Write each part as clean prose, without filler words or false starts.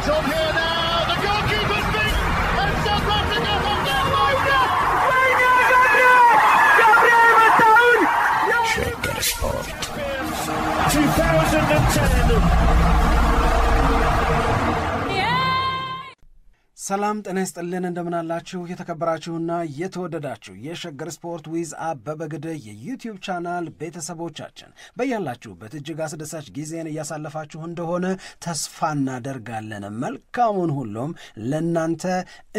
It's on here now. The goalkeeper's beaten, and South Africa have done Shaker Sport 2010. ሰላም ጤና ይስጥልን እንደምን አላችሁ የተከበራችሁና የተወደዳችሁ የሸገር ስፖርት ዊዝ አበበ ግደይ የዩቲዩብ ቻናል ቤተሰቦቻችን በያላችሁበት እጅግ አስደሳች ጊዜን እያሳለፋችሁ እንደሆነ ተስፋ እናደርጋለን። መልካሙን ሁሉም ለናንተ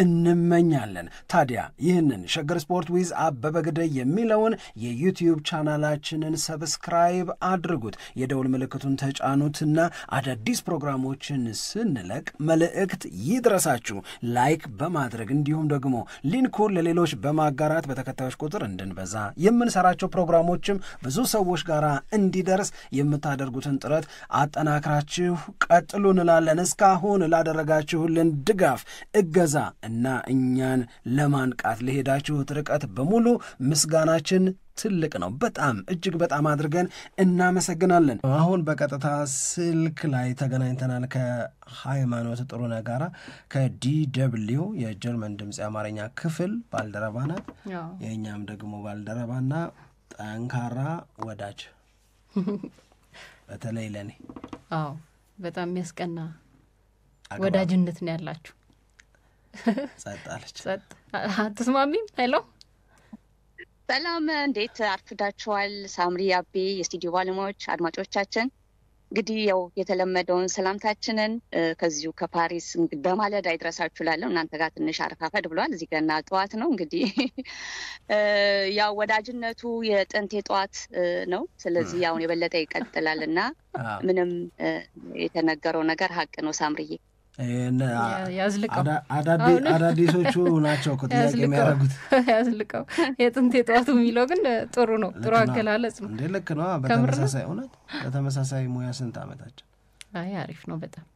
እንመኛለን። ታዲያ ይህንን ሸገር ስፖርት ዊዝ አበበ ግደይ የሚለውን የዩቲዩብ ቻናላችንን ሰብስክራይብ አድርጉት፣ የደውል ምልክቱን ተጫኑትና አዳዲስ ፕሮግራሞችን ስንለቅ መልእክት ይድረሳችሁ። ላይክ በማድረግ እንዲሁም ደግሞ ሊንኩን ለሌሎች በማጋራት በተከታዮች ቁጥር እንድንበዛ የምንሰራቸው ፕሮግራሞችም ብዙ ሰዎች ጋር እንዲደርስ የምታደርጉትን ጥረት አጠናክራችሁ ቀጥሉ እንላለን። እስካሁን ላደረጋችሁልን ድጋፍ፣ እገዛ እና እኛን ለማንቃት ለሄዳችሁት ርቀት በሙሉ ምስጋናችን ትልቅ ነው። በጣም እጅግ በጣም አድርገን እናመሰግናለን። አሁን በቀጥታ ስልክ ላይ ተገናኝተናል ከሃይማኖት ጥሩነህ ጋራ ከዲደብሊው የጀርመን ድምጽ የአማርኛ ክፍል ባልደረባ ናት። የእኛም ደግሞ ባልደረባና ጠንካራ ወዳጅ በተለይ ለኔ በጣም የሚያስቀና ወዳጅነት ነው ያላችሁ። ጸጣለች አትስማሚም? ሄሎ ሰላም፣ እንዴት አርፍዳችኋል? ሳምሪ አቤ፣ የስቱዲዮ ባለሙያዎች፣ አድማጮቻችን እንግዲህ ያው የተለመደውን ሰላምታችንን ከዚሁ ከፓሪስ በማለዳ ይድረሳችሁ እላለሁ። እናንተ ጋር ትንሽ አረፋፈድ ብሏል። እዚህ ገና ጠዋት ነው። እንግዲህ ያው ወዳጅነቱ የጥንት የጠዋት ነው። ስለዚህ ያው የበለጠ ይቀጥላልና ምንም የተነገረው ነገር ሀቅ ነው። ሳምሪዬ አዳዲሶቹ ናቸው እኮ ጥያቄ የሚያደርጉት። ያዝልቀው የጥንት የጠዋቱ የሚለው ግን ጥሩ ነው። ጥሩ አገላለጽ ነው። እንዴ ልክ ነው። በተመሳሳይ እውነት በተመሳሳይ ሙያ ስንት ዓመታችን? አይ አሪፍ ነው በጣም።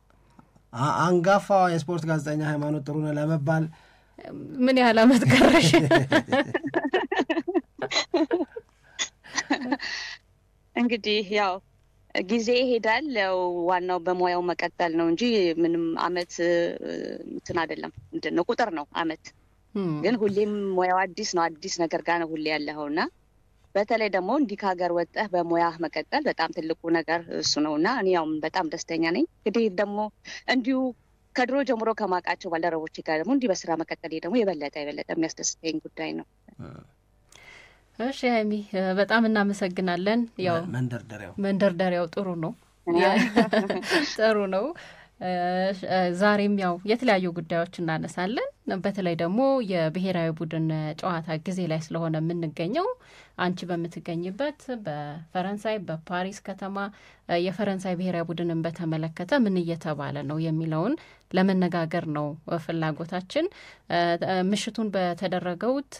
አንጋፋ የስፖርት ጋዜጠኛ ሃይማኖት ጥሩነህ ለመባል ምን ያህል ዓመት ቀረሽ? እንግዲህ ያው ጊዜ ይሄዳል። ዋናው በሙያው መቀጠል ነው እንጂ ምንም አመት እንትን አይደለም። ምንድነው ቁጥር ነው አመት። ግን ሁሌም ሙያው አዲስ ነው። አዲስ ነገር ጋር ነው ሁሌ ያለውና በተለይ ደግሞ እንዲህ ከሀገር ወጣህ በሙያህ መቀጠል በጣም ትልቁ ነገር እሱ ነውና እኔ ያው በጣም ደስተኛ ነኝ። እንግዲህ ደግሞ እንዲሁ ከድሮ ጀምሮ ከማውቃቸው ባልደረቦቼ ጋር ደግሞ እንዲህ በስራ መቀጠል ደግሞ የበለጠ የሚያስደስተኝ ጉዳይ ነው። እሺ ሃይሚ በጣም እናመሰግናለን። ያው መንደርደሪያው ጥሩ ነው። ጥሩ ነው። ዛሬም ያው የተለያዩ ጉዳዮች እናነሳለን። በተለይ ደግሞ የብሔራዊ ቡድን ጨዋታ ጊዜ ላይ ስለሆነ የምንገኘው አንቺ በምትገኝበት በፈረንሳይ በፓሪስ ከተማ የፈረንሳይ ብሔራዊ ቡድንን በተመለከተ ምን እየተባለ ነው የሚለውን ለመነጋገር ነው ፍላጎታችን። ምሽቱን በተደረገውት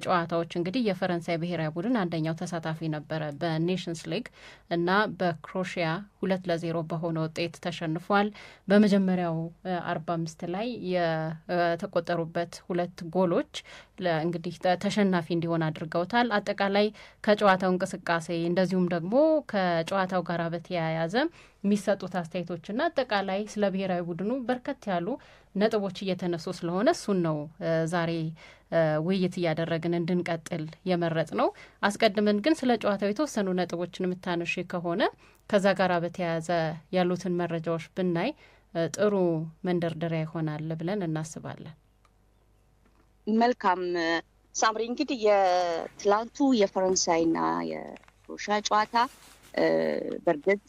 ጨዋታዎች እንግዲህ የፈረንሳይ ብሔራዊ ቡድን አንደኛው ተሳታፊ ነበረ በኔሽንስ ሊግ እና በክሮሺያ 2-0 በሆነ ውጤት ተሸንፏል። በመጀመሪያው 45 ላይ የተቆጠሩበት ሁለት ጎሎች እንግዲህ ተሸናፊ እንዲሆን አድርገውታል። አጠቃላይ ከጨዋታው እንቅስቃሴ እንደዚሁም ደግሞ ከጨዋታው ጋር በተያያዘ የሚሰጡት አስተያየቶችና አጠቃላይ ስለ ብሔራዊ ቡድኑ በርከት ያሉ ነጥቦች እየተነሱ ስለሆነ እሱን ነው ዛሬ ውይይት እያደረግን እንድንቀጥል የመረጥ ነው። አስቀድመን ግን ስለ ጨዋታው የተወሰኑ ነጥቦችን የምታነሺ ከሆነ ከዛ ጋር በተያያዘ ያሉትን መረጃዎች ብናይ ጥሩ መንደርደሪያ ይሆናል ብለን እናስባለን። መልካም ሳምሪ፣ እንግዲህ የትላንቱ የፈረንሳይና የክሮሺያ ጨዋታ በርግጥ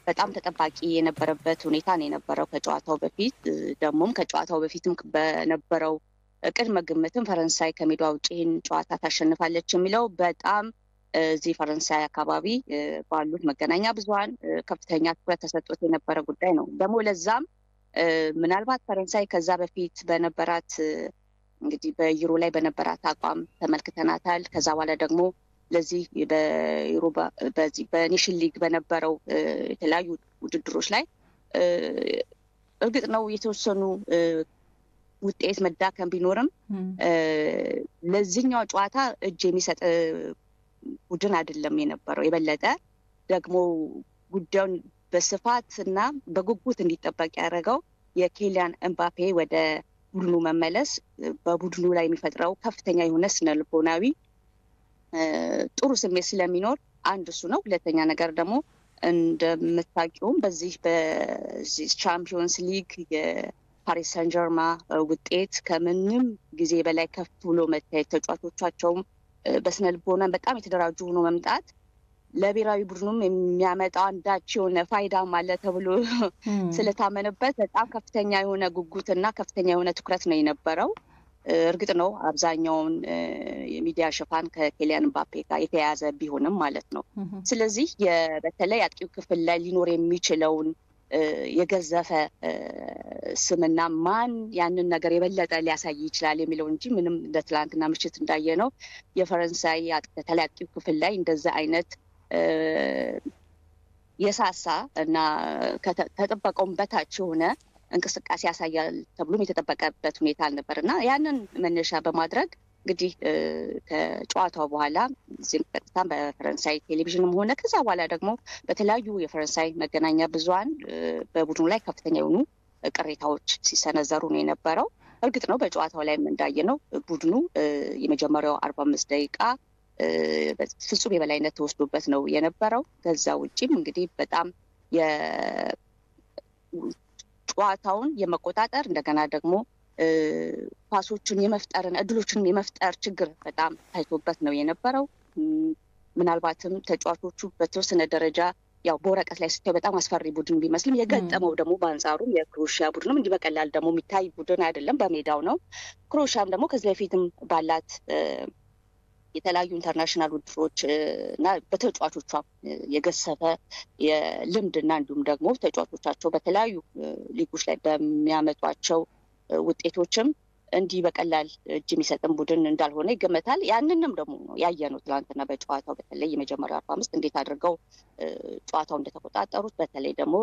በጣም ተጠባቂ የነበረበት ሁኔታ ነው የነበረው። ከጨዋታው በፊት ደግሞም ከጨዋታው በፊትም በነበረው ቅድመ ግምትም ፈረንሳይ ከሜዳ ውጪ ይህን ጨዋታ ታሸንፋለች የሚለው በጣም እዚህ ፈረንሳይ አካባቢ ባሉት መገናኛ ብዙሃን ከፍተኛ ትኩረት ተሰጥቶት የነበረ ጉዳይ ነው። ደግሞ ለዛም ምናልባት ፈረንሳይ ከዛ በፊት በነበራት እንግዲህ በዩሮ ላይ በነበራት አቋም ተመልክተናታል። ከዛ በኋላ ደግሞ ለዚህ በዩሮባ በዚህ በኔሽን ሊግ በነበረው የተለያዩ ውድድሮች ላይ እርግጥ ነው የተወሰኑ ውጤት መዳከም ቢኖርም ለዚህኛው ጨዋታ እጅ የሚሰጥ ቡድን አይደለም የነበረው። የበለጠ ደግሞ ጉዳዩን በስፋትና በጉጉት እንዲጠበቅ ያደረገው የኬሊያን ኤምባፔ ወደ ቡድኑ መመለስ በቡድኑ ላይ የሚፈጥረው ከፍተኛ የሆነ ስነልቦናዊ ጥሩ ስሜት ስለሚኖር አንድ እሱ ነው። ሁለተኛ ነገር ደግሞ እንደምታውቂውም በዚህ ቻምፒዮንስ ሊግ የፓሪስ ሳን ጀርማ ውጤት ከምንም ጊዜ በላይ ከፍ ብሎ መታየት ተጫዋቾቻቸውም በስነልቦና በጣም የተደራጁ ሆኖ መምጣት ለብሔራዊ ቡድኑም የሚያመጣው አንዳች የሆነ ፋይዳም አለ ተብሎ ስለታመነበት በጣም ከፍተኛ የሆነ ጉጉትና ከፍተኛ የሆነ ትኩረት ነው የነበረው። እርግጥ ነው አብዛኛውን የሚዲያ ሽፋን ከኬሊያን ኤምባፔ ጋር የተያያዘ ቢሆንም ማለት ነው። ስለዚህ በተለይ አጥቂው ክፍል ላይ ሊኖር የሚችለውን የገዘፈ ስምና ማን ያንን ነገር የበለጠ ሊያሳይ ይችላል የሚለው እንጂ ምንም እንደ ትላንትና ምሽት እንዳየነው የፈረንሳይ በተለይ አጥቂው ክፍል ላይ እንደዛ አይነት የሳሳ እና ከተጠበቀውም በታች የሆነ እንቅስቃሴ ያሳያል ተብሎም የተጠበቀበት ሁኔታ አልነበርና ያንን መነሻ በማድረግ እንግዲህ ከጨዋታው በኋላ እዚህም ቀጥታ በፈረንሳይ ቴሌቪዥንም ሆነ ከዛ በኋላ ደግሞ በተለያዩ የፈረንሳይ መገናኛ ብዙሃን በቡድኑ ላይ ከፍተኛ የሆኑ ቅሬታዎች ሲሰነዘሩ ነው የነበረው። እርግጥ ነው በጨዋታው ላይ እንዳየነው ቡድኑ የመጀመሪያው 45 ደቂቃ ፍጹም የበላይነት ተወስዶበት ነው የነበረው። ከዛ ውጪም እንግዲህ በጣም ጨዋታውን የመቆጣጠር እንደገና ደግሞ ፓሶችን የመፍጠርን እድሎችን የመፍጠር ችግር በጣም ታይቶበት ነው የነበረው። ምናልባትም ተጫዋቾቹ በተወሰነ ደረጃ ያው በወረቀት ላይ ስታይ በጣም አስፈሪ ቡድን ቢመስልም የገጠመው ደግሞ በአንጻሩ የክሮኤሺያ ቡድንም እንዲህ በቀላል ደግሞ የሚታይ ቡድን አይደለም፣ በሜዳው ነው። ክሮኤሺያም ደግሞ ከዚህ በፊትም ባላት የተለያዩ ኢንተርናሽናል ውድድሮች እና በተጫዋቾቿ የገሰፈ የልምድና እንዲሁም ደግሞ ተጫዋቾቻቸው በተለያዩ ሊጎች ላይ በሚያመጧቸው ውጤቶችም እንዲህ በቀላል እጅ የሚሰጥን ቡድን እንዳልሆነ ይገመታል። ያንንም ደግሞ ያየነው ትላንትና በጨዋታው በተለይ የመጀመሪያው 45 እንዴት አድርገው ጨዋታው እንደተቆጣጠሩት በተለይ ደግሞ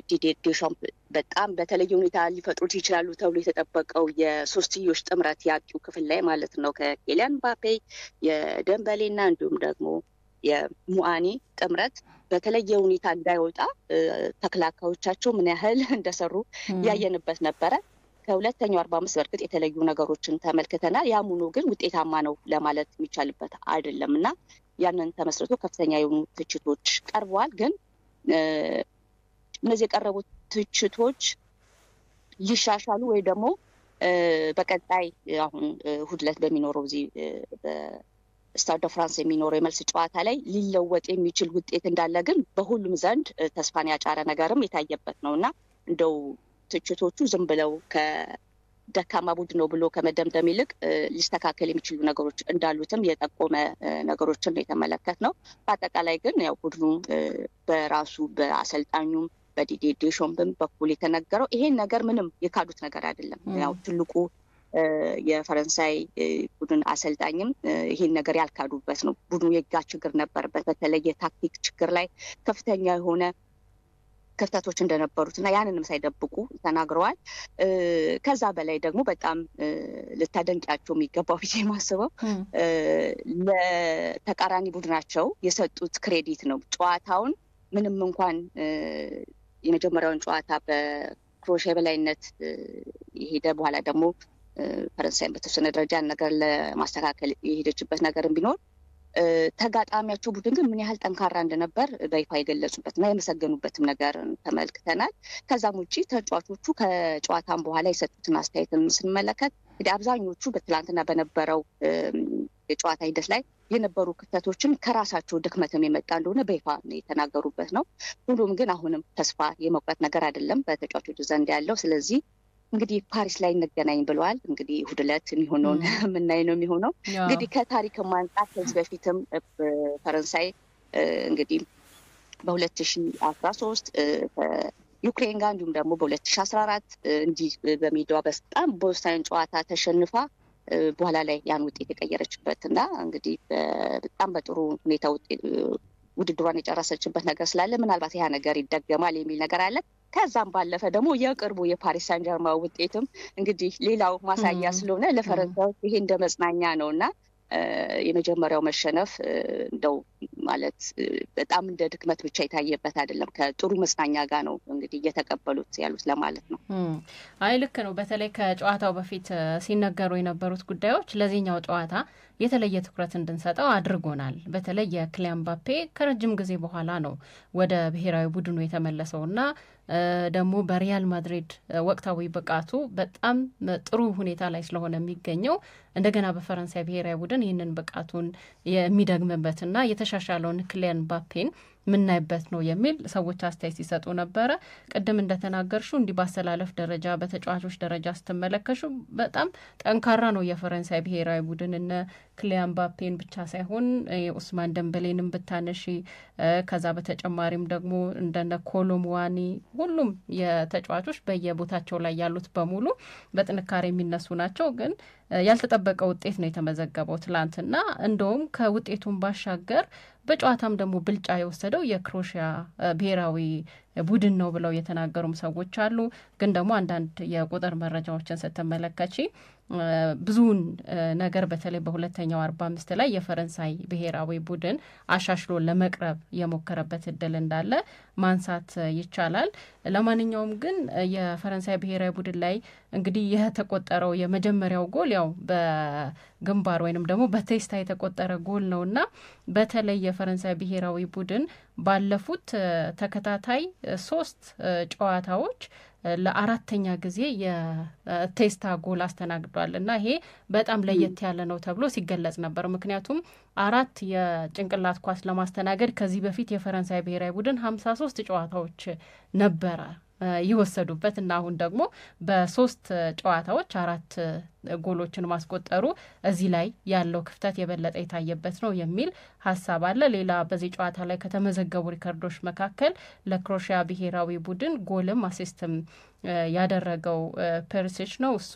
ዲዲዬ ዴሻምፕ በጣም በተለየ ሁኔታ ሊፈጥሩት ይችላሉ ተብሎ የተጠበቀው የሶስትዮሽ ጥምረት ያቂው ክፍል ላይ ማለት ነው ከኬሊያን ኤምባፔ የደምበሌና እንዲሁም ደግሞ የሙአኒ ጥምረት በተለየ ሁኔታ እንዳይወጣ ተከላካዮቻቸው ምን ያህል እንደሰሩ ያየንበት ነበረ። ከሁለተኛው 45 በርግጥ የተለዩ ነገሮችን ተመልክተናል። ያም ሆኖ ግን ውጤታማ ነው ለማለት የሚቻልበት አይደለምና ያንን ተመስርቶ ከፍተኛ የሆኑ ትችቶች ቀርበዋል። ግን እነዚህ የቀረቡት ትችቶች ሊሻሻሉ ወይ ደግሞ በቀጣይ አሁን እሑድ ዕለት በሚኖረው እዚህ በስታድ ደ ፍራንስ የሚኖረው የመልስ ጨዋታ ላይ ሊለወጥ የሚችል ውጤት እንዳለ ግን በሁሉም ዘንድ ተስፋን ያጫረ ነገርም የታየበት ነውና እንደው ትችቶቹ ዝም ብለው ከደካማ ቡድን ነው ብሎ ከመደምደም ይልቅ ሊስተካከል የሚችሉ ነገሮች እንዳሉትም የጠቆመ ነገሮችን ነው የተመለከትነው። በአጠቃላይ ግን ያው ቡድኑ በራሱ በአሰልጣኙም በዲዲዬ ዴሻምፕም በኩል የተነገረው ይሄን ነገር ምንም የካዱት ነገር አይደለም። ያው ትልቁ የፈረንሳይ ቡድን አሰልጣኝም ይሄን ነገር ያልካዱበት ነው። ቡድኑ የጋ ችግር ነበርበት። በተለይ የታክቲክ ችግር ላይ ከፍተኛ የሆነ ክፍተቶች እንደነበሩትና ያንንም ሳይደብቁ ተናግረዋል። ከዛ በላይ ደግሞ በጣም ልታደንቂያቸው የሚገባው ብዬ የማስበው ለተቃራኒ ቡድናቸው የሰጡት ክሬዲት ነው። ጨዋታውን ምንም እንኳን የመጀመሪያውን ጨዋታ በክሮኤሺያ በላይነት የሄደ በኋላ ደግሞ ፈረንሳይን በተወሰነ ደረጃ ነገር ለማስተካከል የሄደችበት ነገርም ቢኖር ተጋጣሚያቸው ቡድን ግን ምን ያህል ጠንካራ እንደነበር በይፋ የገለጹበትና የመሰገኑበትም ነገር ተመልክተናል። ከዛም ውጪ ተጫዋቾቹ ከጨዋታም በኋላ የሰጡትን አስተያየትን ስንመለከት እንግዲህ አብዛኞቹ በትላንትና በነበረው የጨዋታ ሂደት ላይ የነበሩ ክፍተቶችን ከራሳቸው ድክመትም የመጣ እንደሆነ በይፋ የተናገሩበት ነው። ሁሉም ግን አሁንም ተስፋ የመቁረጥ ነገር አይደለም በተጫዋቾቹ ዘንድ ያለው። ስለዚህ እንግዲህ ፓሪስ ላይ እንገናኝ ብለዋል። እንግዲህ እሑድ ዕለት የሚሆነውን የምናይ ነው የሚሆነው። እንግዲህ ከታሪክም አንጻር ከዚህ በፊትም ፈረንሳይ እንግዲህ በ2013 ዩክሬን ጋር እንዲሁም ደግሞ በ2014 እንዲህ በሜዳዋ በጣም በወሳኝ ጨዋታ ተሸንፋ በኋላ ላይ ያን ውጤት የቀየረችበት እና እንግዲህ በጣም በጥሩ ሁኔታ ውድድሯን የጨረሰችበት ነገር ስላለ ምናልባት ያ ነገር ይደገማል የሚል ነገር አለ። ከዛም ባለፈ ደግሞ የቅርቡ የፓሪስ ሳን ጀርማ ውጤትም እንግዲህ ሌላው ማሳያ ስለሆነ ለፈረንሳዮች ይሄ እንደ መጽናኛ ነውና የመጀመሪያው መሸነፍ እንደው ማለት በጣም እንደ ድክመት ብቻ የታየበት አይደለም ከጥሩ መስናኛ ጋር ነው እንግዲህ እየተቀበሉት ያሉት ለማለት ነው። አይ ልክ ነው። በተለይ ከጨዋታው በፊት ሲነገሩ የነበሩት ጉዳዮች ለዚህኛው ጨዋታ የተለየ ትኩረት እንድንሰጠው አድርጎናል። በተለይ የኪሊያን ምባፔ ከረጅም ጊዜ በኋላ ነው ወደ ብሔራዊ ቡድኑ የተመለሰውና ደግሞ በሪያል ማድሪድ ወቅታዊ ብቃቱ በጣም ጥሩ ሁኔታ ላይ ስለሆነ የሚገኘው እንደገና በፈረንሳይ ብሔራዊ ቡድን ይህንን ብቃቱን የሚደግምበትና የተሻሻለውን ኪሊያን ምባፔን ምናይበት ነው የሚል ሰዎች አስተያየት ሲሰጡ ነበረ። ቅድም እንደተናገርሹ እንዲህ ባስተላለፍ ደረጃ በተጫዋቾች ደረጃ ስትመለከሹ በጣም ጠንካራ ነው የፈረንሳይ ብሔራዊ ቡድን። እነ ኪሊያን ምባፔን ብቻ ሳይሆን ኡስማን ደምበሌንም ብታነሺ ከዛ በተጨማሪም ደግሞ እንደነ ኮሎሙዋኒ ሁሉም የተጫዋቾች በየቦታቸው ላይ ያሉት በሙሉ በጥንካሬ የሚነሱ ናቸው። ግን ያልተጠበቀ ውጤት ነው የተመዘገበው ትላንትና። እንደውም ከውጤቱን ባሻገር በጨዋታም ደግሞ ብልጫ የወሰደው የክሮኤሽያ ብሔራዊ ቡድን ነው ብለው የተናገሩም ሰዎች አሉ። ግን ደግሞ አንዳንድ የቁጥር መረጃዎችን ስትመለከቺ ብዙውን ነገር በተለይ በሁለተኛው 45 ላይ የፈረንሳይ ብሔራዊ ቡድን አሻሽሎ ለመቅረብ የሞከረበት እድል እንዳለ ማንሳት ይቻላል። ለማንኛውም ግን የፈረንሳይ ብሔራዊ ቡድን ላይ እንግዲህ የተቆጠረው የመጀመሪያው ጎል ያው በግንባር ወይንም ደግሞ በቴስታ የተቆጠረ ጎል ነውና በተለይ የፈረንሳይ ብሔራዊ ቡድን ባለፉት ተከታታይ 3 ጨዋታዎች ለአራተኛ ጊዜ የቴስታ ጎል አስተናግዷል እና ይሄ በጣም ለየት ያለ ነው ተብሎ ሲገለጽ ነበር። ምክንያቱም 4 የጭንቅላት ኳስ ለማስተናገድ ከዚህ በፊት የፈረንሳይ ብሔራዊ ቡድን 53 ጨዋታዎች ነበረ ይወሰዱበት እና አሁን ደግሞ በ3 ጨዋታዎች 4 ጎሎችን ማስቆጠሩ እዚህ ላይ ያለው ክፍተት የበለጠ የታየበት ነው የሚል ሀሳብ አለ። ሌላ በዚህ ጨዋታ ላይ ከተመዘገቡ ሪከርዶች መካከል ለክሮኤሽያ ብሔራዊ ቡድን ጎልም አሲስትም ያደረገው ፐርሲች ነው። እሱ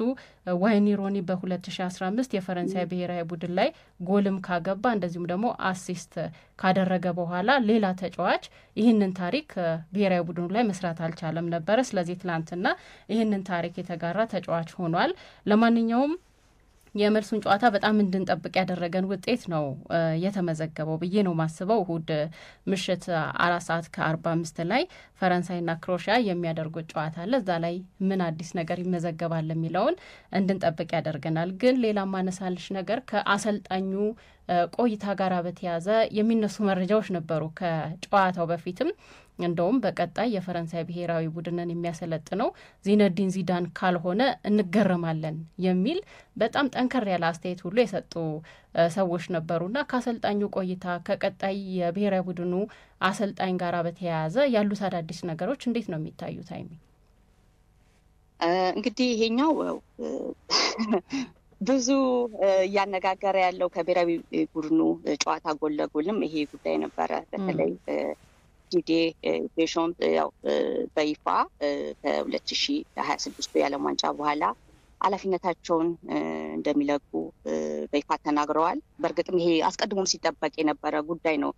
ዋይኒ ሮኒ በ2015 የፈረንሳይ ብሔራዊ ቡድን ላይ ጎልም ካገባ እንደዚሁም ደግሞ አሲስት ካደረገ በኋላ ሌላ ተጫዋች ይህንን ታሪክ ብሔራዊ ቡድኑ ላይ መስራት አልቻለም ነበረ። ስለዚህ ትናንትና ይህንን ታሪክ የተጋራ ተጫዋች ሆኗል። ለማንኛውም የመልሱን ጨዋታ በጣም እንድንጠብቅ ያደረገን ውጤት ነው የተመዘገበው ብዬ ነው ማስበው። እሁድ ምሽት 4:45 ላይ ፈረንሳይና ክሮኤሽያ የሚያደርጉት ጨዋታ አለ። እዛ ላይ ምን አዲስ ነገር ይመዘገባል የሚለውን እንድንጠብቅ ያደርገናል። ግን ሌላ ማነሳልሽ ነገር ከአሰልጣኙ ቆይታ ጋር በተያያዘ የሚነሱ መረጃዎች ነበሩ ከጨዋታው በፊትም። እንደውም በቀጣይ የፈረንሳይ ብሔራዊ ቡድንን የሚያሰለጥነው ዚነዲን ዚዳን ካልሆነ እንገረማለን የሚል በጣም ጠንከር ያለ አስተያየት ሁሉ የሰጡ ሰዎች ነበሩና ከአሰልጣኙ ቆይታ ከቀጣይ የብሔራዊ ቡድኑ አሰልጣኝ ጋር በተያያዘ ያሉት አዳዲስ ነገሮች እንዴት ነው የሚታዩት? አይሚ እንግዲህ ይሄኛው ብዙ እያነጋገረ ያለው ከብሔራዊ ቡድኑ ጨዋታ ጎን ለጎንም ይሄ ጉዳይ ነበረ። በተለይ ዲዴ ዴሾምፕ ያው በይፋ ከ2026 የዓለም ዋንጫ በኋላ ኃላፊነታቸውን እንደሚለቁ በይፋ ተናግረዋል። በእርግጥም ይሄ አስቀድሞም ሲጠበቅ የነበረ ጉዳይ ነው።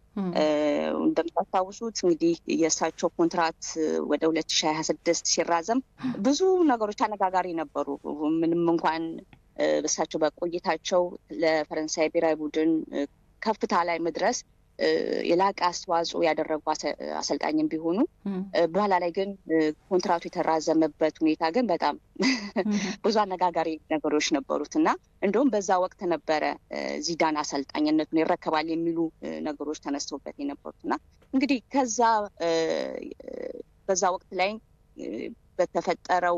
እንደምታስታውሱት እንግዲህ የእሳቸው ኮንትራት ወደ 2026 ሲራዘም ብዙ ነገሮች አነጋጋሪ ነበሩ። ምንም እንኳን በእሳቸው በቆይታቸው ለፈረንሳይ ብሔራዊ ቡድን ከፍታ ላይ መድረስ የላቀ አስተዋጽኦ ያደረጉ አሰልጣኝም ቢሆኑ በኋላ ላይ ግን ኮንትራቱ የተራዘመበት ሁኔታ ግን በጣም ብዙ አነጋጋሪ ነገሮች ነበሩት እና እንደውም በዛ ወቅት ነበረ ዚዳን አሰልጣኝነቱን ይረከባል የሚሉ ነገሮች ተነስተውበት የነበሩት እና እንግዲህ በዛ ወቅት ላይ በተፈጠረው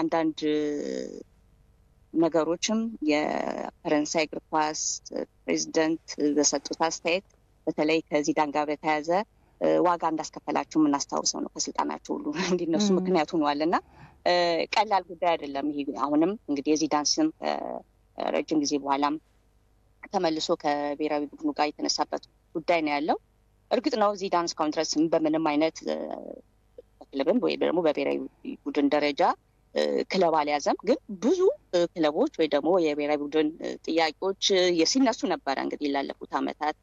አንዳንድ ነገሮችም የፈረንሳይ እግር ኳስ ፕሬዚደንት በሰጡት አስተያየት በተለይ ከዚዳን ጋር በተያያዘ ዋጋ እንዳስከፈላቸው የምናስታውሰው ነው። ከስልጣናቸው ሁሉ እንዲነሱ ምክንያት ሆኗል እና ቀላል ጉዳይ አይደለም። ይሄ አሁንም እንግዲህ የዚዳን ስም ረጅም ጊዜ በኋላም ተመልሶ ከብሔራዊ ቡድኑ ጋር የተነሳበት ጉዳይ ነው ያለው። እርግጥ ነው ዚዳን እስካሁን ድረስ በምንም አይነት ክለብም ወይ ደግሞ በብሔራዊ ቡድን ደረጃ ክለብ አልያዘም። ግን ብዙ ክለቦች ወይ ደግሞ የብሔራዊ ቡድን ጥያቄዎች ሲነሱ ነበረ እንግዲህ ላለፉት ዓመታት።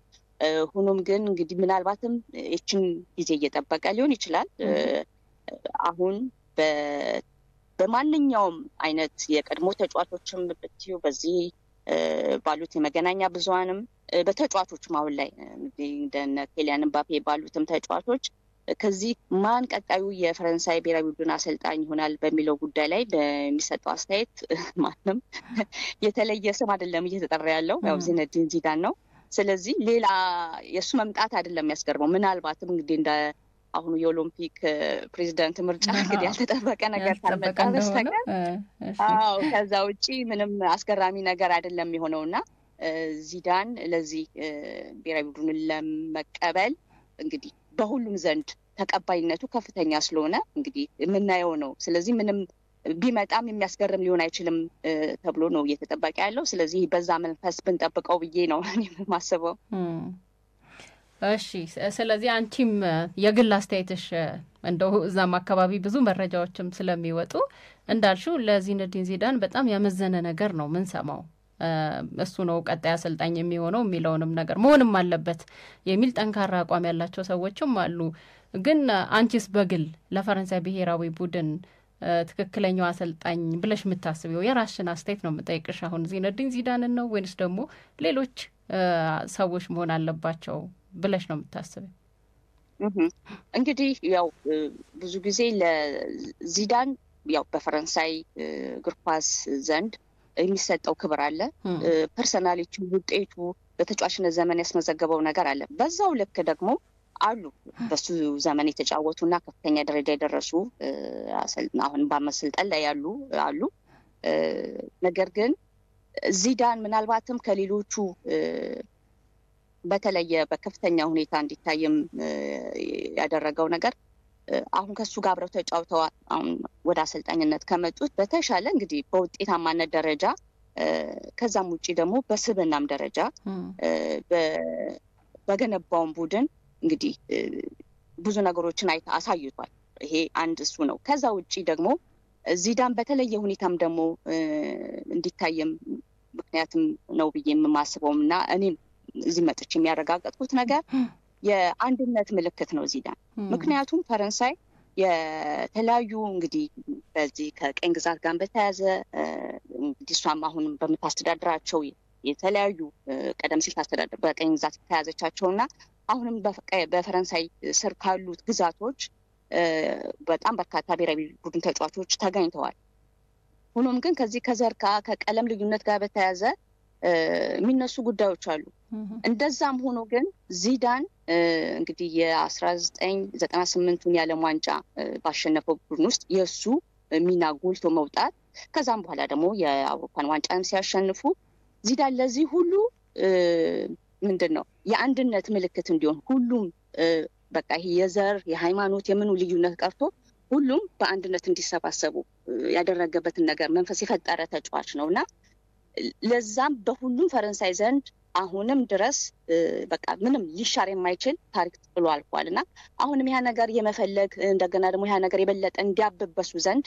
ሆኖም ግን እንግዲህ ምናልባትም ይችን ጊዜ እየጠበቀ ሊሆን ይችላል። አሁን በማንኛውም አይነት የቀድሞ ተጫዋቾችም ብትዩ በዚህ ባሉት የመገናኛ ብዙሃንም በተጫዋቾችም አሁን ላይ እንደነ ኬሊያን ምባፔ ባሉትም ተጫዋቾች ከዚህ ማን ቀጣዩ የፈረንሳይ ብሔራዊ ቡድን አሰልጣኝ ይሆናል በሚለው ጉዳይ ላይ በሚሰጠው አስተያየት ማንም የተለየ ስም አይደለም እየተጠራ ያለው ያው ዚነዲን ዚዳን ነው። ስለዚህ ሌላ የሱ መምጣት አይደለም የሚያስገርመው። ምናልባትም እንግዲህ እንደ አሁን የኦሎምፒክ ፕሬዚዳንት ምርጫ እንግዲህ ያልተጠበቀ ነገር ካልመጣ በስተቀር ከዛ ውጪ ምንም አስገራሚ ነገር አይደለም የሚሆነውና ዚዳን ለዚህ ብሔራዊ ቡድንን ለመቀበል እንግዲህ በሁሉም ዘንድ ተቀባይነቱ ከፍተኛ ስለሆነ እንግዲህ የምናየው ነው። ስለዚህ ምንም ቢመጣም የሚያስገርም ሊሆን አይችልም ተብሎ ነው እየተጠበቀ ያለው። ስለዚህ በዛ መንፈስ ብንጠብቀው ብዬ ነው እኔ የማስበው። እሺ ስለዚህ አንቺም የግል አስተያየትሽ እንደው እዛም አካባቢ ብዙ መረጃዎችም ስለሚወጡ እንዳልሽው ለዚነዲን ዚዳን በጣም ያመዘነ ነገር ነው ምን ሰማው እሱ ነው ቀጣይ አሰልጣኝ የሚሆነው የሚለውንም ነገር መሆንም አለበት የሚል ጠንካራ አቋም ያላቸው ሰዎችም አሉ። ግን አንቺስ በግል ለፈረንሳይ ብሔራዊ ቡድን ትክክለኛው አሰልጣኝ ብለሽ የምታስቢው የራስሽን አስተያየት ነው የምጠይቅሽ። አሁን ዚነዲን ዚዳንን ነው ወይስ ደግሞ ሌሎች ሰዎች መሆን አለባቸው ብለሽ ነው የምታስቢው? እንግዲህ ያው ብዙ ጊዜ ለዚዳን ያው በፈረንሳይ እግር ኳስ ዘንድ የሚሰጠው ክብር አለ። ፐርሰናሊቲው ውጤቱ በተጫዋችነት ዘመን ያስመዘገበው ነገር አለ። በዛው ልክ ደግሞ አሉ በሱ ዘመን የተጫወቱና ከፍተኛ ደረጃ የደረሱ አሁን በማሰልጠን ላይ አሉ። ነገር ግን ዚዳን ምናልባትም ከሌሎቹ በተለየ በከፍተኛ ሁኔታ እንዲታየም ያደረገው ነገር አሁን ከሱ ጋር አብረው ተጫውተው አሁን ወደ አሰልጣኝነት ከመጡት በተሻለ እንግዲህ በውጤታማነት ደረጃ ከዛም ውጪ ደግሞ በስብናም ደረጃ በገነባውን ቡድን እንግዲህ ብዙ ነገሮችን አሳይቷል። ይሄ አንድ እሱ ነው። ከዛ ውጪ ደግሞ ዚዳን በተለየ ሁኔታም ደግሞ እንዲታየም ምክንያቱም ነው ብዬ የማስበውና እኔም እዚህ መጥቼ የሚያረጋግጥኩት ነገር የአንድነት ምልክት ነው ዚዳን። ምክንያቱም ፈረንሳይ የተለያዩ እንግዲህ በዚህ ከቀኝ ግዛት ጋር በተያያዘ እንግዲህ እሷም አሁን በምታስተዳድራቸው የተለያዩ ቀደም ሲል ታስተዳድር በቀኝ ግዛት የተያዘቻቸውና አሁንም በፈረንሳይ ስር ካሉት ግዛቶች በጣም በርካታ ብሔራዊ ቡድን ተጫዋቾች ተገኝተዋል። ሆኖም ግን ከዚህ ከዘር ከቀለም ልዩነት ጋር በተያያዘ የሚነሱ ጉዳዮች አሉ። እንደዛም ሆኖ ግን ዚዳን እንግዲህ የ1998ቱን የዓለም ዋንጫ ባሸነፈው ቡድን ውስጥ የእሱ ሚና ጎልቶ መውጣት ከዛም በኋላ ደግሞ የአውሮፓን ዋንጫም ሲያሸንፉ ዚዳን ለዚህ ሁሉ ምንድነው የአንድነት ምልክት እንዲሆን ሁሉም በቃ ይሄ የዘር የሃይማኖት የምኑ ልዩነት ቀርቶ ሁሉም በአንድነት እንዲሰባሰቡ ያደረገበትን ነገር መንፈስ የፈጠረ ተጫዋች ነውና ለዛም በሁሉም ፈረንሳይ ዘንድ አሁንም ድረስ በቃ ምንም ሊሻር የማይችል ታሪክ ጥሎ አልፏልና አሁንም ያ ነገር የመፈለግ እንደገና ደግሞ ያ ነገር የበለጠ እንዲያብበሱ ዘንድ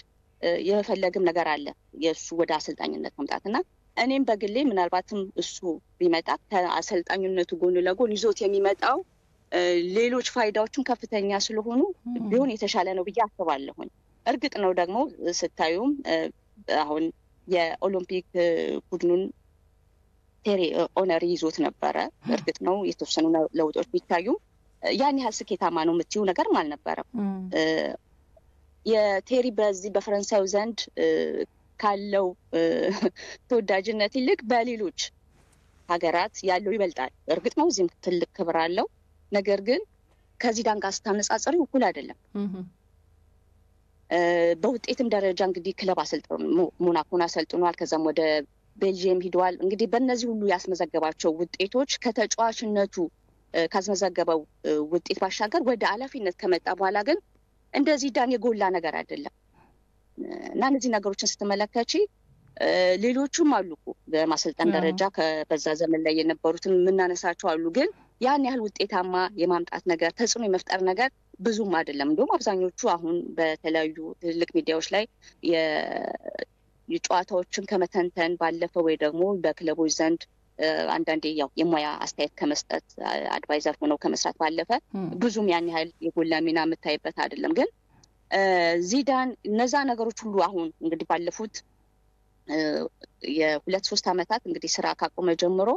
የመፈለግም ነገር አለ የሱ ወደ አሰልጣኝነት መምጣትና እኔም በግሌ ምናልባትም እሱ ቢመጣ ከአሰልጣኝነቱ ጎን ለጎን ይዞት የሚመጣው ሌሎች ፋይዳዎችም ከፍተኛ ስለሆኑ ቢሆን የተሻለ ነው ብዬ አስባለሁኝ። እርግጥ ነው ደግሞ ስታዩም አሁን የኦሎምፒክ ቡድኑን ቴሪ ኦነሪ ይዞት ነበረ። እርግጥ ነው የተወሰኑ ለውጦች ቢታዩም ያን ያህል ስኬታማ ነው የምትይው ነገርም አልነበረም። የቴሪ በዚህ በፈረንሳዩ ዘንድ ካለው ተወዳጅነት ይልቅ በሌሎች ሀገራት ያለው ይበልጣል። እርግጥ ነው እዚህም ትልቅ ክብር አለው። ነገር ግን ከዚዳን ጋር ስታነጻጽሪው እኩል አይደለም። በውጤትም ደረጃ እንግዲህ ክለብ አሰልጥኖ ሞናኮን አሰልጥኗል። ከዛም ወደ ቤልጂየም ሂደዋል። እንግዲህ በእነዚህ ሁሉ ያስመዘገባቸው ውጤቶች ከተጫዋችነቱ ካስመዘገበው ውጤት ባሻገር ወደ ኃላፊነት ከመጣ በኋላ ግን እንደዚህ ዳን የጎላ ነገር አይደለም እና እነዚህ ነገሮችን ስትመለከቺ ሌሎቹም አሉ በማሰልጠን ደረጃ በዛ ዘመን ላይ የነበሩትን የምናነሳቸው አሉ። ግን ያን ያህል ውጤታማ የማምጣት ነገር ተጽዕኖ የመፍጠር ነገር ብዙም አይደለም። እንደውም አብዛኞቹ አሁን በተለያዩ ትልቅ ሚዲያዎች ላይ የጨዋታዎችን ከመተንተን ባለፈ ወይ ደግሞ በክለቦች ዘንድ አንዳንዴ ያው የሙያ አስተያየት ከመስጠት አድቫይዘር ሆነው ከመስራት ባለፈ ብዙም ያን ያህል የጎላ ሚና የምታይበት አይደለም። ግን ዚዳን እነዛ ነገሮች ሁሉ አሁን እንግዲህ ባለፉት የ2-3 አመታት እንግዲህ ስራ ካቆመ ጀምሮ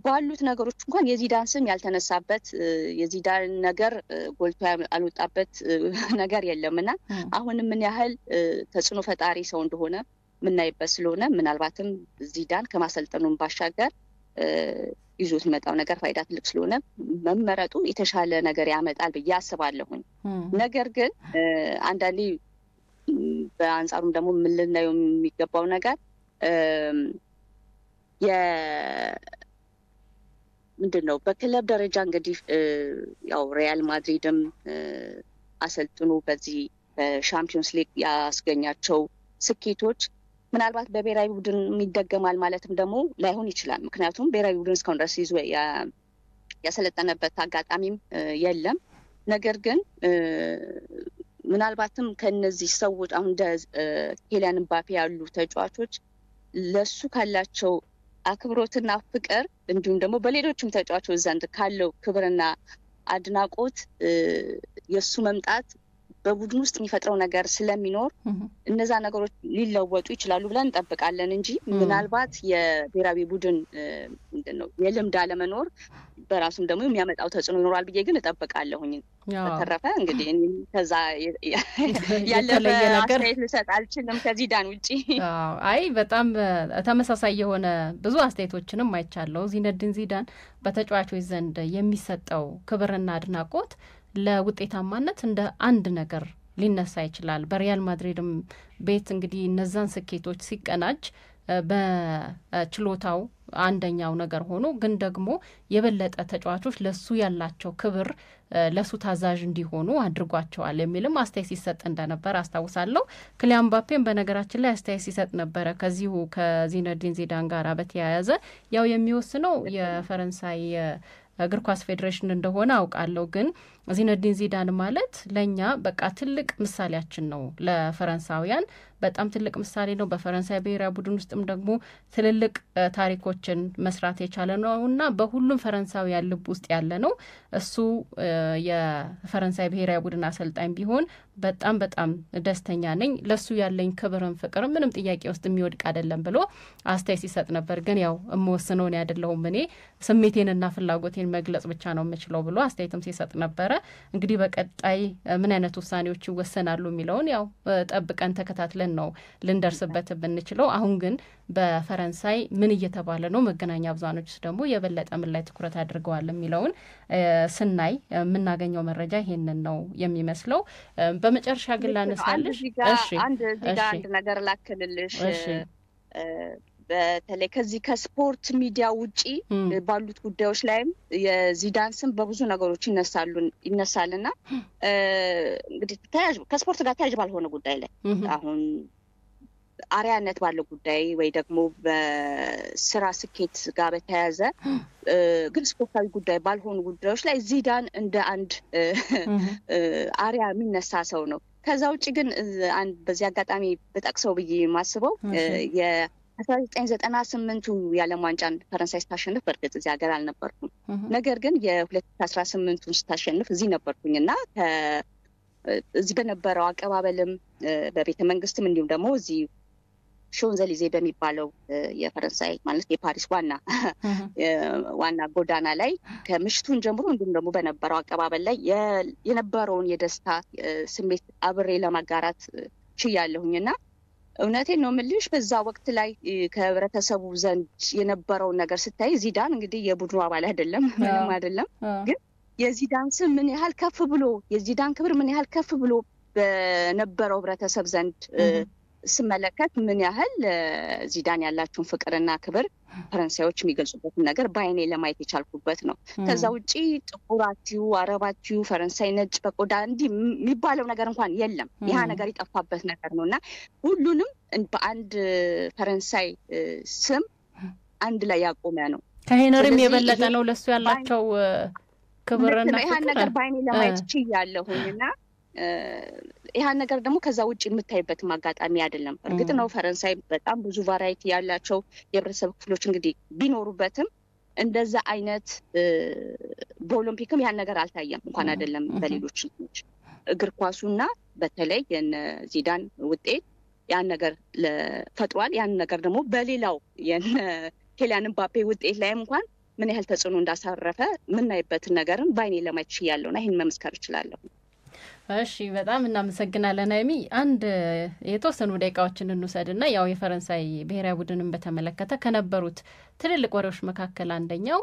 ባሉት ነገሮች እንኳን የዚዳን ስም ያልተነሳበት የዚዳን ነገር ጎልቶ ያልወጣበት ነገር የለምና አሁን ምን ያህል ተጽዕኖ ፈጣሪ ሰው እንደሆነ ምናይበት ስለሆነ ምናልባትም ዚዳን ከማሰልጠኑን ባሻገር ይዞት መጣው ነገር ፋይዳ ትልቅ ስለሆነ መመረጡ የተሻለ ነገር ያመጣል ብዬ አስባለሁኝ። ነገር ግን አንዳንዴ በአንጻሩም ደግሞ ምን ልናየው የሚገባው ነገር ምንድነው በክለብ ደረጃ እንግዲህ ያው ሪያል ማድሪድም አሰልጥኖ በዚህ በሻምፒዮንስ ሊግ ያስገኛቸው ስኬቶች ምናልባት በብሔራዊ ቡድን የሚደገማል ማለትም ደግሞ ላይሆን ይችላል። ምክንያቱም ብሔራዊ ቡድን እስካሁን ድረስ ይዞ ያሰለጠነበት አጋጣሚም የለም። ነገር ግን ምናልባትም ከነዚህ ሰዎች አሁን እንደ ኪሊያን ምባፔ ያሉ ተጫዋቾች ለሱ ካላቸው አክብሮትና ፍቅር እንዲሁም ደግሞ በሌሎችም ተጫዋቾች ዘንድ ካለው ክብርና አድናቆት የሱ መምጣት በቡድን ውስጥ የሚፈጥረው ነገር ስለሚኖር እነዛ ነገሮች ሊለወጡ ይችላሉ ብለን እንጠብቃለን እንጂ ምናልባት የብሔራዊ ቡድን ምንድነው የልምድ አለመኖር በራሱም ደግሞ የሚያመጣው ተጽዕኖ ይኖራል ብዬ ግን እጠብቃለሁኝ። በተረፈ እንግዲህ ከዛ ያለበ ነገር ልሰጥ አልችልም ከዚዳን ውጪ። አይ በጣም ተመሳሳይ የሆነ ብዙ አስተያየቶችንም አይቻለሁ። ዚነዲን ዚዳን በተጫዋቾች ዘንድ የሚሰጠው ክብርና አድናቆት ለውጤታማነት እንደ አንድ ነገር ሊነሳ ይችላል። በሪያል ማድሪድም ቤት እንግዲህ እነዛን ስኬቶች ሲቀናጅ በችሎታው አንደኛው ነገር ሆኖ ግን ደግሞ የበለጠ ተጫዋቾች ለሱ ያላቸው ክብር ለሱ ታዛዥ እንዲሆኑ አድርጓቸዋል የሚልም አስተያየት ሲሰጥ እንደነበር አስታውሳለሁ። ኪሊያን ምባፔም በነገራችን ላይ አስተያየት ሲሰጥ ነበረ ከዚሁ ከዚነዲን ዚዳን ጋር በተያያዘ ያው የሚወስነው የፈረንሳይ እግር ኳስ ፌዴሬሽን እንደሆነ አውቃለሁ። ግን ዚነዲን ዚዳን ማለት ለኛ በቃ ትልቅ ምሳሌያችን ነው። ለፈረንሳውያን በጣም ትልቅ ምሳሌ ነው። በፈረንሳይ ብሔራዊ ቡድን ውስጥም ደግሞ ትልልቅ ታሪኮችን መስራት የቻለ ነውና በሁሉም ፈረንሳውያን ልብ ውስጥ ያለ ነው። እሱ የፈረንሳይ ብሔራዊ ቡድን አሰልጣኝ ቢሆን በጣም በጣም ደስተኛ ነኝ። ለሱ ያለኝ ክብርን ፍቅር ምንም ጥያቄ ውስጥ የሚወድቅ አይደለም ብሎ አስተያየት ሲሰጥ ነበር። ግን ያው እምወስነው ነው አይደለሁም እኔ ስሜቴንና ፍላጎቴን መግለጽ ብቻ ነው የምችለው ብሎ አስተያየትም ሲሰጥ ነበረ። እንግዲህ በቀጣይ ምን አይነት ውሳኔዎች ይወሰናሉ የሚለውን ያው ጠብቀን ተከታትለን ነው ልንደርስበት ብንችለው። አሁን ግን በፈረንሳይ ምን እየተባለ ነው፣ መገናኛ ብዙሃኖች ደግሞ የበለጠ ምን ላይ ትኩረት አድርገዋል የሚለውን ስናይ የምናገኘው መረጃ ይሄንን ነው የሚመስለው። በመጨረሻ ግን ላነሳልሽ አንድ ነገር ላክልልሽ። በተለይ ከዚህ ከስፖርት ሚዲያ ውጪ ባሉት ጉዳዮች ላይም የዚዳን ስም በብዙ ነገሮች ይነሳልና እንግዲህ ከስፖርት ጋር ተያያዥ ባልሆነ ጉዳይ ላይ አሁን አሪያነት ባለው ጉዳይ ወይ ደግሞ በስራ ስኬት ጋር በተያያዘ ግን ስፖርታዊ ጉዳይ ባልሆኑ ጉዳዮች ላይ ዚዳን እንደ አንድ አሪያ የሚነሳ ሰው ነው። ከዛ ውጪ ግን በዚህ አጋጣሚ በጠቅሰው ብዬ ማስበው የ1998ቱ የዓለም ዋንጫን ፈረንሳይ ስታሸንፍ በእርግጥ እዚህ ሀገር አልነበርኩም። ነገር ግን የ2018ቱን ስታሸንፍ እዚህ ነበርኩኝና እዚህ በነበረው አቀባበልም በቤተ መንግስትም እንዲሁም ደግሞ እዚህ ሾንዘሊዜ በሚባለው የፈረንሳይ ማለት የፓሪስ ዋና ጎዳና ላይ ከምሽቱን ጀምሮ እንዲሁም ደግሞ በነበረው አቀባበል ላይ የነበረውን የደስታ ስሜት አብሬ ለማጋራት ችያለሁኝና እውነቴን ነው የምልሽ በዛ ወቅት ላይ ከህብረተሰቡ ዘንድ የነበረውን ነገር ስታይ ዚዳን እንግዲህ የቡድኑ አባል አይደለም ምንም አይደለም፣ ግን የዚዳን ስም ምን ያህል ከፍ ብሎ የዚዳን ክብር ምን ያህል ከፍ ብሎ በነበረው ህብረተሰብ ዘንድ ስመለከት ምን ያህል ዚዳን ያላቸውን ፍቅርና ክብር ፈረንሳዮች የሚገልጹበትን ነገር በአይኔ ለማየት የቻልኩበት ነው። ከዛ ውጪ ጥቁራቲው አረባቲው ፈረንሳይ ነጭ በቆዳ እንዲህ የሚባለው ነገር እንኳን የለም። ያ ነገር የጠፋበት ነገር ነውና ሁሉንም በአንድ ፈረንሳይ ስም አንድ ላይ ያቆመ ነው። ከሄነሪም የበለጠ ነው ለሱ ያላቸው ክብርና ፍቅር። ያ ነገር በአይኔ ለማየት ችያለሁኝና ያ ነገር ደግሞ ከዛ ውጪ የምታይበት ማጋጣሚ አይደለም። እርግጥ ነው ፈረንሳይ በጣም ብዙ ቫራይቲ ያላቸው የህብረተሰብ ክፍሎች እንግዲህ ቢኖሩበትም እንደዛ አይነት በኦሎምፒክም ያን ነገር አልታየም እንኳን አይደለም በሌሎች እግር ኳሱና በተለይ የነ ዚዳን ውጤት ያን ነገር ፈጥሯል። ያን ነገር ደግሞ በሌላው የኬሊያን ምባፔ ውጤት ላይ እንኳን ምን ያህል ተጽዕኖ እንዳሳረፈ ምናይበት ነገርን ባይኔ ለማየት ይችላልውና ይሄን መመስከር ይችላልው። እሺ በጣም እናመሰግናለን አይሚ። አንድ የተወሰኑ ደቂቃዎችን እንውሰድና ያው የፈረንሳይ ብሔራዊ ቡድንን በተመለከተ ከነበሩት ትልልቅ ወሬዎች መካከል አንደኛው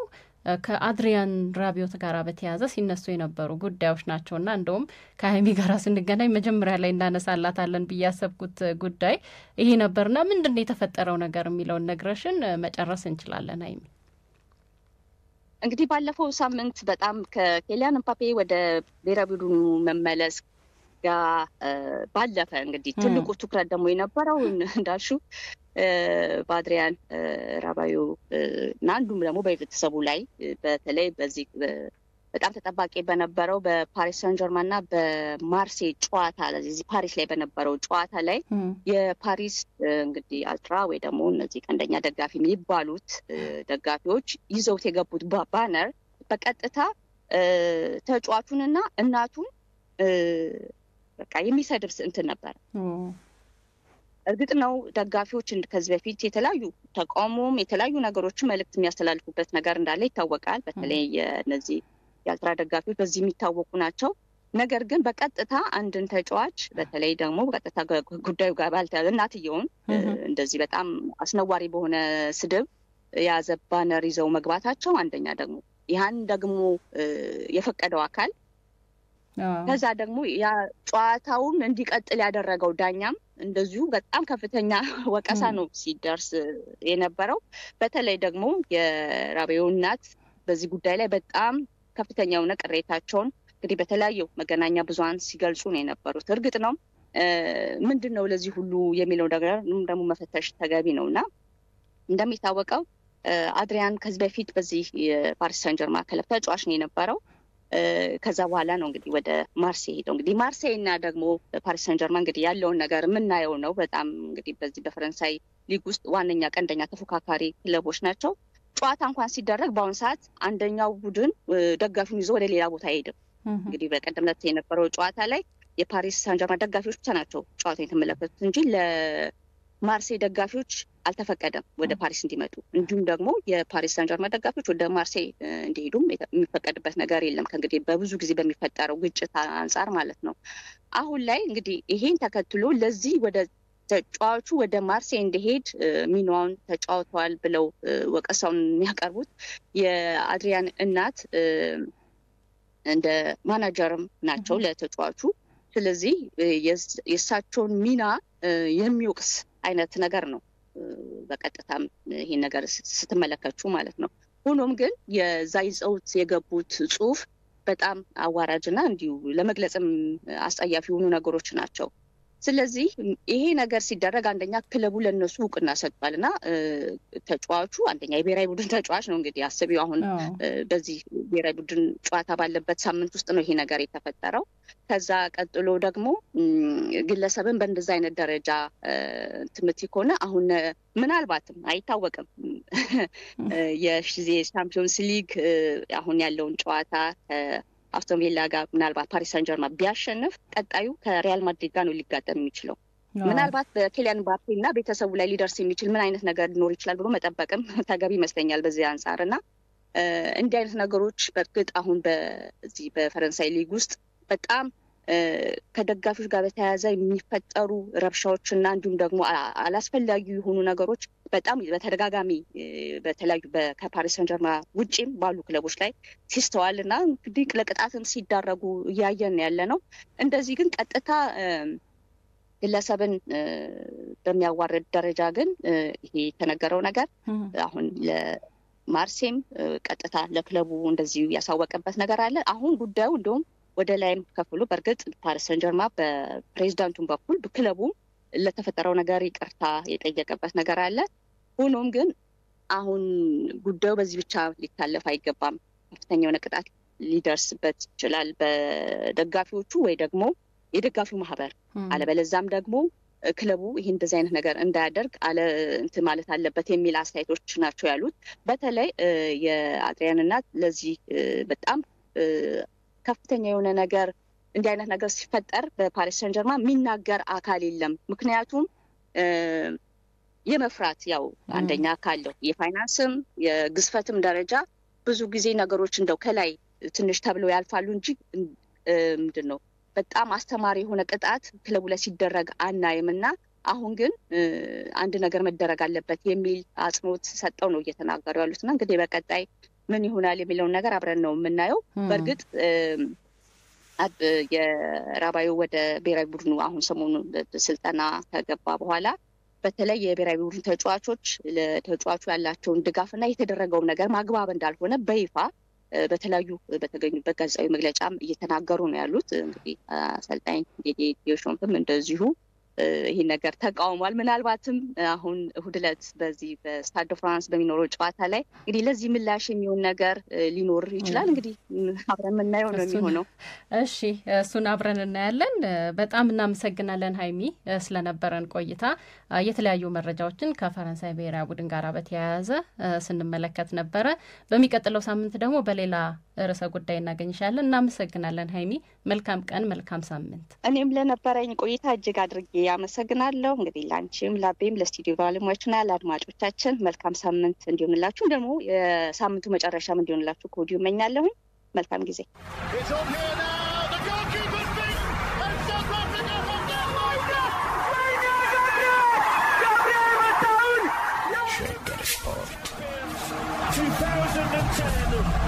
ከአድሪያን ራቢዮት ጋር በተያያዘ ሲነሱ የነበሩ ጉዳዮች ናቸውና እንደውም ከሀይሚ ጋር ስንገናኝ መጀመሪያ ላይ እናነሳላታለን ብዬ ያሰብኩት ጉዳይ ይሄ ነበርና ምንድነው የተፈጠረው ነገር የሚለውን ነግረሽን መጨረስ እንችላለን አይሚ። እንግዲህ ባለፈው ሳምንት በጣም ከኬሊያን ምባፔ ወደ ብሔራዊ ቡድኑ መመለስ ጋር ባለፈ እንግዲህ ትልቁ ትኩረት ደግሞ የነበረው እንዳልሽው በአድሪያን ራቢዮት እና እንዲሁም ደግሞ በቤተሰቡ ላይ በተለይ በዚህ በጣም ተጠባቂ በነበረው በፓሪስ ሳን ጀርማን እና በማርሴይ ጨዋታ ለዚህ ፓሪስ ላይ በነበረው ጨዋታ ላይ የፓሪስ እንግዲህ አልትራ ወይ ደግሞ እነዚህ ቀንደኛ ደጋፊ የሚባሉት ደጋፊዎች ይዘውት የገቡት ባነር በቀጥታ ተጫዋቹንና እናቱን በቃ የሚሰድብ እንትን ነበር። እርግጥ ነው ደጋፊዎች ከዚህ በፊት የተለያዩ ተቃውሞም የተለያዩ ነገሮችን መልእክት የሚያስተላልፉበት ነገር እንዳለ ይታወቃል። በተለይ እነዚህ የአልትራ ደጋፊዎች በዚህ የሚታወቁ ናቸው። ነገር ግን በቀጥታ አንድን ተጫዋች በተለይ ደግሞ በቀጥታ ጉዳዩ ጋር ባልተያዘ እናትየውን እንደዚህ በጣም አስነዋሪ በሆነ ስድብ የያዘ ባነር ይዘው መግባታቸው አንደኛ ደግሞ ያን ደግሞ የፈቀደው አካል ከዛ ደግሞ ያ ጨዋታውን እንዲቀጥል ያደረገው ዳኛም እንደዚሁ በጣም ከፍተኛ ወቀሳ ነው ሲደርስ የነበረው። በተለይ ደግሞ የራቢዮት እናት በዚህ ጉዳይ ላይ በጣም ከፍተኛ የሆነ ቅሬታቸውን እንግዲህ በተለያዩ መገናኛ ብዙሃን ሲገልጹ ነው የነበሩት። እርግጥ ነው ምንድነው ለዚህ ሁሉ የሚለው ነገር ደግሞ መፈተሽ ተገቢ ነውና እንደሚታወቀው አድሪያን ከዚህ በፊት በዚህ የፓሪስ ሳን ጀርማን ክለብ ተጫዋች ነው የነበረው። ከዛ በኋላ ነው እንግዲህ ወደ ማርሴይ ሄደው እንግዲህ ማርሴይ እና ደግሞ ፓሪስ ሳን ጀርማን እንግዲህ ያለውን ነገር የምናየው ነው። በጣም እንግዲህ በዚህ በፈረንሳይ ሊግ ውስጥ ዋነኛ ቀንደኛ ተፎካካሪ ክለቦች ናቸው። ጨዋታ እንኳን ሲደረግ በአሁን ሰዓት አንደኛው ቡድን ደጋፊውን ይዞ ወደ ሌላ ቦታ አይሄድም። እንግዲህ በቀደም ዕለት የነበረው ጨዋታ ላይ የፓሪስ ሳን ጀርማን ደጋፊዎች ብቻ ናቸው ጨዋታውን የተመለከቱት እንጂ ለማርሴይ ደጋፊዎች አልተፈቀደም ወደ ፓሪስ እንዲመጡ። እንዲሁም ደግሞ የፓሪስ ሳን ጀርማን ደጋፊዎች ወደ ማርሴይ እንዲሄዱም የሚፈቀድበት ነገር የለም ከእንግዲህ በብዙ ጊዜ በሚፈጠረው ግጭት አንጻር ማለት ነው። አሁን ላይ እንግዲህ ይሄን ተከትሎ ለዚህ ወደ ተጫዋቹ ወደ ማርሴይ እንዲሄድ ሚናውን ተጫውተዋል ብለው ወቀሳውን የሚያቀርቡት የአድሪያን እናት እንደ ማናጀርም ናቸው ለተጫዋቹ። ስለዚህ የእሳቸውን ሚና የሚወቅስ አይነት ነገር ነው በቀጥታም ይሄን ነገር ስትመለከቱ ማለት ነው። ሆኖም ግን የዛ ይዘውት የገቡት ጽሁፍ በጣም አዋራጅና እንዲሁ ለመግለጽም አስጸያፊ የሆኑ ነገሮች ናቸው። ስለዚህ ይሄ ነገር ሲደረግ አንደኛ ክለቡ ለነሱ እውቅና ሰጥቷልና ተጫዋቹ አንደኛ የብሔራዊ ቡድን ተጫዋች ነው እንግዲህ አስቢው አሁን በዚህ ብሔራዊ ቡድን ጨዋታ ባለበት ሳምንት ውስጥ ነው ይሄ ነገር የተፈጠረው። ከዛ ቀጥሎ ደግሞ ግለሰብን በእንደዛ አይነት ደረጃ ትምት ከሆነ አሁን ምናልባትም አይታወቅም የሻምፒዮንስ ሊግ አሁን ያለውን ጨዋታ አስቶን ቪላ ጋር ምናልባት ፓሪስ ሳን ጀርማን ቢያሸንፍ ቀጣዩ ከሪያል ማድሪድ ጋር ነው ሊጋጠም የሚችለው። ምናልባት በኬሊያን ምባፔ እና ቤተሰቡ ላይ ሊደርስ የሚችል ምን አይነት ነገር ሊኖር ይችላል ብሎ መጠበቅም ተገቢ ይመስለኛል በዚህ አንጻርና እንዲህ አይነት ነገሮች በእርግጥ አሁን በዚህ በፈረንሳይ ሊግ ውስጥ በጣም ከደጋፊዎች ጋር በተያያዘ የሚፈጠሩ ረብሻዎችና እንዲሁም ደግሞ አላስፈላጊ የሆኑ ነገሮች በጣም በተደጋጋሚ በተለያዩ ከፓሪስ ሳን ጀርማን ውጪም ባሉ ክለቦች ላይ ሲስተዋልና እንግዲህ ለቅጣትም ሲዳረጉ እያየን ያለ ነው። እንደዚህ ግን ቀጥታ ግለሰብን በሚያዋርድ ደረጃ ግን ይሄ የተነገረው ነገር አሁን ለማርሴይም ቀጥታ ለክለቡ እንደዚሁ ያሳወቀበት ነገር አለ። አሁን ጉዳዩ እንደውም ወደ ላይም ከፍሎ በእርግጥ ፓሪስ ሳን ጀርማን በፕሬዚዳንቱን በኩል ክለቡ ለተፈጠረው ነገር ይቅርታ የጠየቀበት ነገር አለ። ሆኖም ግን አሁን ጉዳዩ በዚህ ብቻ ሊታለፍ አይገባም። ከፍተኛ የሆነ ቅጣት ሊደርስበት ይችላል በደጋፊዎቹ ወይ ደግሞ የደጋፊው ማህበር አለበለዛም ደግሞ ክለቡ ይሄን እንደዚህ አይነት ነገር እንዳያደርግ እንትን ማለት አለበት የሚል አስተያየቶች ናቸው ያሉት። በተለይ የአድሪያን እናት ለዚህ በጣም ከፍተኛ የሆነ ነገር እንዲህ አይነት ነገር ሲፈጠር በፓሪስ ሳን ጀርማን የሚናገር አካል የለም። ምክንያቱም የመፍራት ያው አንደኛ ካለው የፋይናንስም የግዝፈትም ደረጃ ብዙ ጊዜ ነገሮች እንደው ከላይ ትንሽ ተብለው ያልፋሉ እንጂ ምንድነው በጣም አስተማሪ የሆነ ቅጣት ክለቡ ላይ ሲደረግ አናይምና አሁን ግን አንድ ነገር መደረግ አለበት የሚል አጽንኦት ሰጠው ነው እየተናገሩ ያሉትና እንግዲህ በቀጣይ ምን ይሆናል የሚለው ነገር አብረን ነው የምናየው። በርግጥ የራባዩ ወደ ብሔራዊ ቡድኑ አሁን ሰሞኑን ስልጠና ከገባ በኋላ በተለይ የብሔራዊ ቡድኑ ተጫዋቾች ለተጫዋቹ ያላቸውን ድጋፍና የተደረገው ነገር ማግባብ እንዳልሆነ በይፋ በተለያዩ በተገኙበት ጋዜጣዊ መግለጫም እየተናገሩ ነው ያሉት። እንግዲህ አሰልጣኝ ዲሾምፕም እንደዚሁ ይሄ ነገር ተቃውሟል። ምናልባትም አሁን እሁድ ዕለት በዚህ በስታድ ደ ፍራንስ በሚኖረው ጨዋታ ላይ እንግዲህ ለዚህ ምላሽ የሚሆን ነገር ሊኖር ይችላል። እንግዲህ አብረን የምናየው ነው የሚሆነው። እሺ እሱን አብረን እናያለን። በጣም እናመሰግናለን ሀይሚ ስለነበረን ቆይታ። የተለያዩ መረጃዎችን ከፈረንሳይ ብሔራዊ ቡድን ጋር በተያያዘ ስንመለከት ነበረ። በሚቀጥለው ሳምንት ደግሞ በሌላ ርዕሰ ጉዳይ እናገኝሻለን። እናመሰግናለን ሀይሚ። መልካም ቀን፣ መልካም ሳምንት። እኔም ለነበረኝ ቆይታ እጅግ አድርጌ ያመሰግናለሁ። እንግዲህ ላንቺም ላቤም ለስቱዲዮ ባለሙያዎችና ለአድማጮቻችን መልካም ሳምንት እንዲሆንላችሁ ደግሞ የሳምንቱ መጨረሻም እንዲሆንላችሁ ከወዲሁ እመኛለሁ። መልካም ጊዜ። Shake Sport 2010